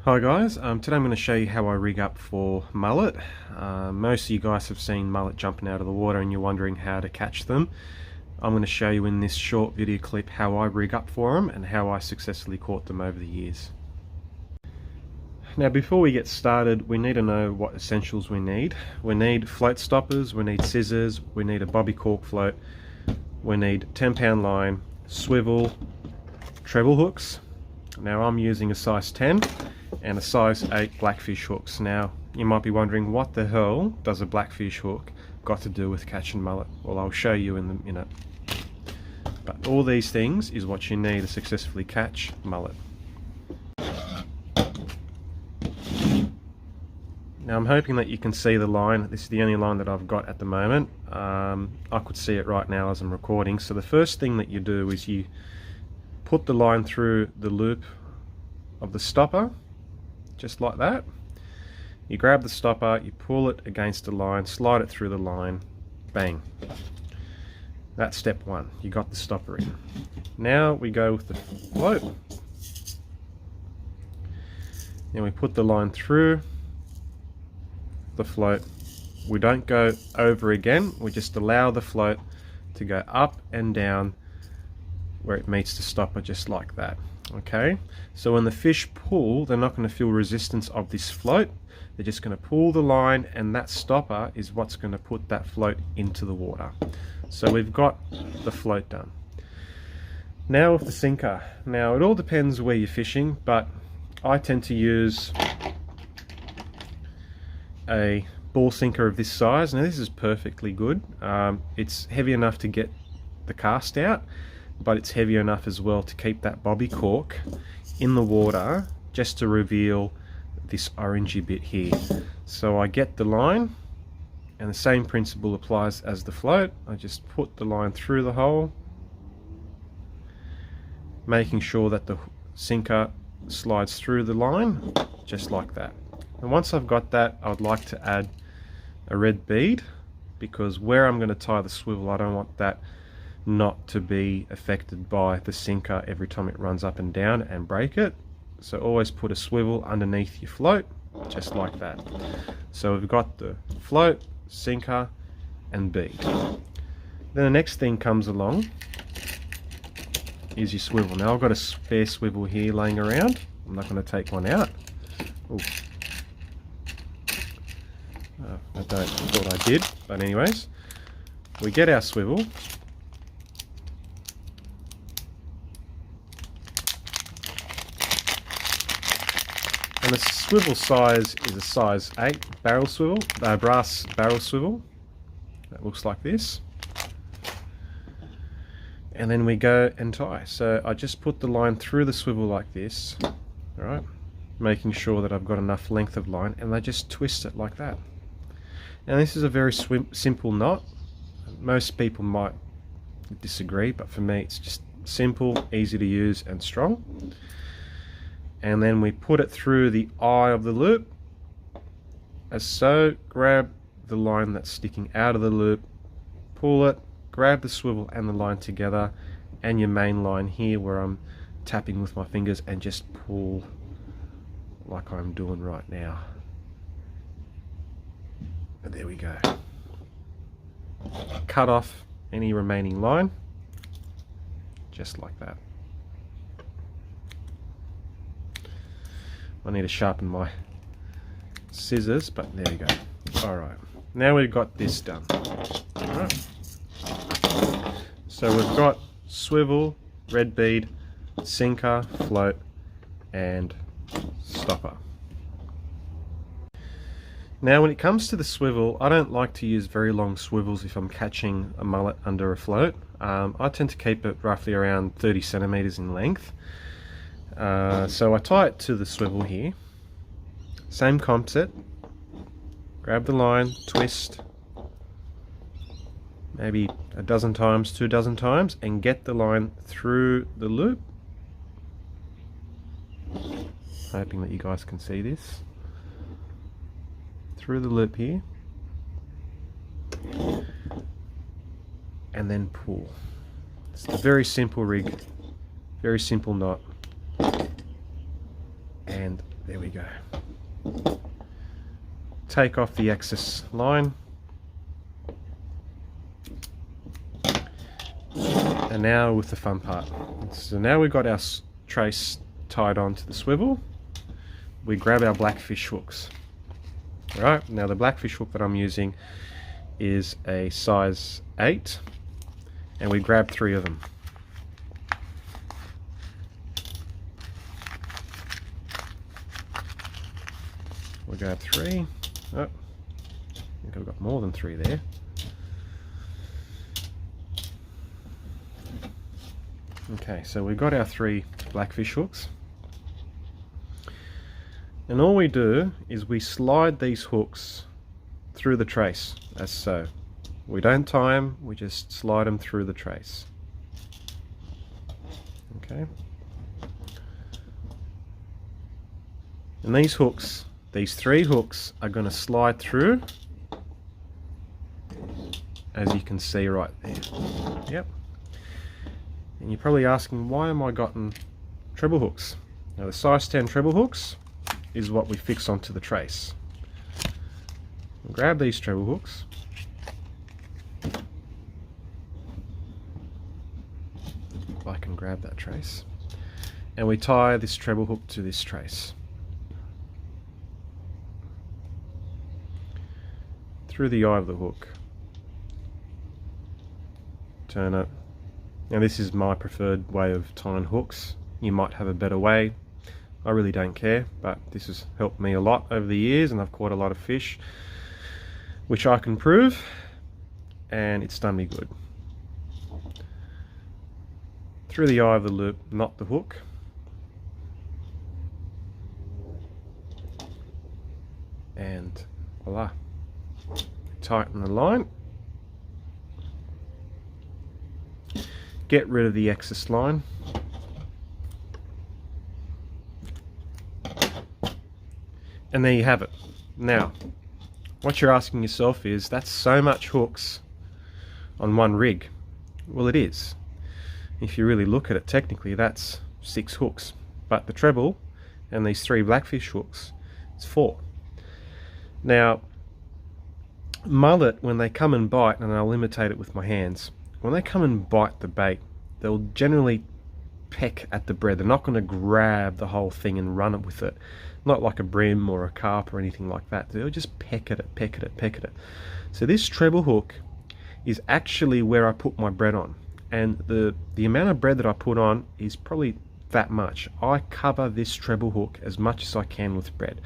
Hi guys, today I'm going to show you how I rig up for mullet. Most of you guys have seen mullet jumping out of the water and you're wondering how to catch them. I'm going to show you in this short video clip how I rig up for them and how I successfully caught them over the years. Now before we get started, we need to know what essentials we need. We need float stoppers, we need scissors, we need a bobby cork float, we need 10-pound line, swivel, treble hooks. Now I'm using a size 10 and a size 8 blackfish hooks. Now you might be wondering, what the hell does a blackfish hook got to do with catching mullet? Well, I'll show you in a minute. But all these things is what you need to successfully catch mullet. Now I'm hoping that you can see the line. This is the only line that I've got at the moment. I could see it right now as I'm recording. So the first thing that you do is you put the line through the loop of the stopper, just like that. You grab the stopper, you pull it against the line, slide it through the line, bang. That's step one. You got the stopper in. Now we go with the float. Then we put the line through the float. We don't go over again, we just allow the float to go up and down where it meets the stopper, just like that. Okay, so when the fish pull, they're not going to feel resistance of this float. They're just going to pull the line, and that stopper is what's going to put that float into the water. So we've got the float done. Now with the sinker. Now it all depends where you're fishing, but I tend to use a ball sinker of this size. Now this is perfectly good. It's heavy enough to get the cast out, but it's heavy enough as well to keep that bobby cork in the water, just to reveal this orangey bit here. So I get the line, and the same principle applies as the float. I just put the line through the hole, making sure that the sinker slides through the line, just like that. And once I've got that, I would like to add a red bead, because where I'm going to tie the swivel, I don't want that not to be affected by the sinker every time it runs up and down and break it. So always put a swivel underneath your float, just like that. So we've got the float, sinker and bead. Then the next thing comes along is your swivel. Now I've got a spare swivel here laying around. I'm not going to take one out. Ooh. I thought I did, but anyways, we get our swivel. And the swivel size is a size 8 barrel swivel, brass barrel swivel. That looks like this. And then we go and tie. So I just put the line through the swivel like this, alright, making sure that I've got enough length of line, and I just twist it like that. And this is a very simple knot. Most people might disagree, but for me it's just simple, easy to use and strong. And then we put it through the eye of the loop, as so. Grab the line that's sticking out of the loop, pull it, grab the swivel and the line together, and your main line here where I'm tapping with my fingers, and just pull like I'm doing right now. And there we go. Cut off any remaining line, just like that. I need to sharpen my scissors, but there we go. Alright, now we've got this done. Alright. So we've got swivel, red bead, sinker, float and stopper. Now when it comes to the swivel, I don't like to use very long swivels if I'm catching a mullet under a float. I tend to keep it roughly around 30 centimeters in length. So I tie it to the swivel here. Same concept. Grab the line, twist, maybe a dozen times, 2 dozen times, and get the line through the loop. Hoping that you guys can see this. Through the loop here. And then pull. It's a very simple rig, very simple knot. And There we go. Take off the excess line. And now with the fun part. So now we've got our trace tied onto the swivel. We grab our blackfish hooks. Right, now the blackfish hook that I'm using is a size 8, and we grab 3 of them. We grab 3. Oh, I think I've got more than 3 there. Okay, so we've got our 3 blackfish hooks. And all we do is we slide these hooks through the trace, as so. We don't tie them, we just slide them through the trace. Okay. And these hooks, these 3 hooks, are going to slide through, as you can see right there. Yep. And you're probably asking, why am I gotten treble hooks? Now the size 10 treble hooks is what we fix onto the trace. We'll grab these treble hooks. If I can grab that trace. And we tie this treble hook to this trace. Through the eye of the hook. Turn it. Now this is my preferred way of tying hooks. You might have a better way. I really don't care, but this has helped me a lot over the years, and I've caught a lot of fish, which I can prove, and it's done me good. Through the eye of the loop, not the hook. And voila. Tighten the line. Get rid of the excess line. And there you have it. Now, what you're asking yourself is, that's so much hooks on one rig. Well, it is. If you really look at it, technically that's 6 hooks. But the treble and these 3 blackfish hooks, it's 4. Now, mullet, when they come and bite, and I'll imitate it with my hands, when they come and bite the bait, they'll generally peck at the bread. They're not going to grab the whole thing and run it with it. Not like a bream or a carp or anything like that. They'll just peck at it, peck at it, peck at it. So this treble hook is actually where I put my bread on. And the amount of bread that I put on is probably that much. I cover this treble hook as much as I can with bread.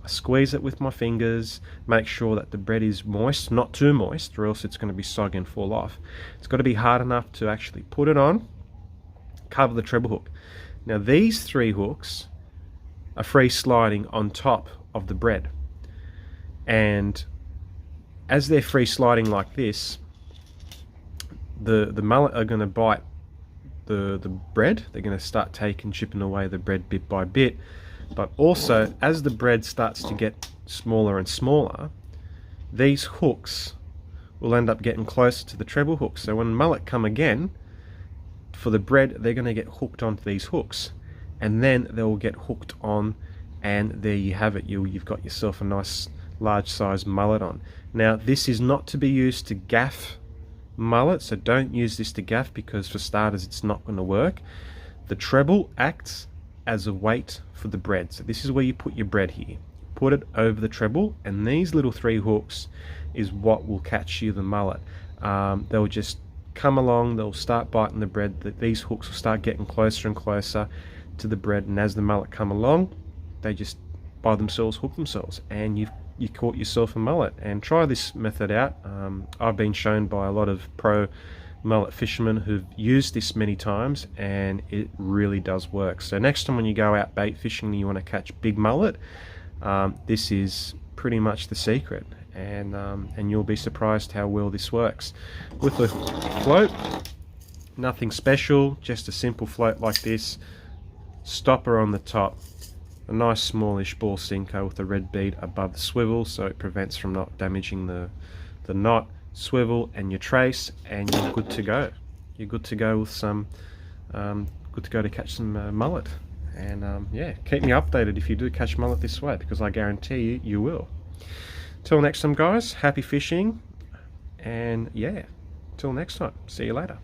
I squeeze it with my fingers, make sure that the bread is moist, not too moist, or else it's going to be soggy and fall off. It's got to be hard enough to actually put it on, cover the treble hook. Now these 3 hooks are free sliding on top of the bread, and as they're free sliding like this, the mullet are going to bite the bread. They're going to start chipping away the bread bit by bit. But also, as the bread starts to get smaller and smaller, these hooks will end up getting closer to the treble hooks. So when mullet come again for the bread, they're going to get hooked onto these hooks, and then they'll get hooked on, and there you have it. You've got yourself a nice large size mullet on. Now this is not to be used to gaff mullet, so don't use this to gaff, because for starters it's not going to work. The treble acts as a weight for the bread. So this is where you put your bread here. Put it over the treble, and these little 3 hooks is what will catch you the mullet. They'll just come along, they'll start biting the bread. These hooks will start getting closer and closer to the bread, and as the mullet come along, they just by themselves hook themselves, and you caught yourself a mullet. And try this method out. I've been shown by a lot of pro mullet fishermen who've used this many times, and it really does work. So next time when you go out bait fishing and you want to catch big mullet, this is pretty much the secret, and you'll be surprised how well this works. With the float, nothing special, just a simple float like this, stopper on the top, a nice smallish ball sinker with a red bead above the swivel so it prevents from not damaging the knot, swivel and your trace, and you're good to go. You're good to go with some good to go to catch some mullet. And yeah, keep me updated if you do catch mullet this way, because I guarantee you, you will. Till next time guys, happy fishing, and yeah, till next time, see you later.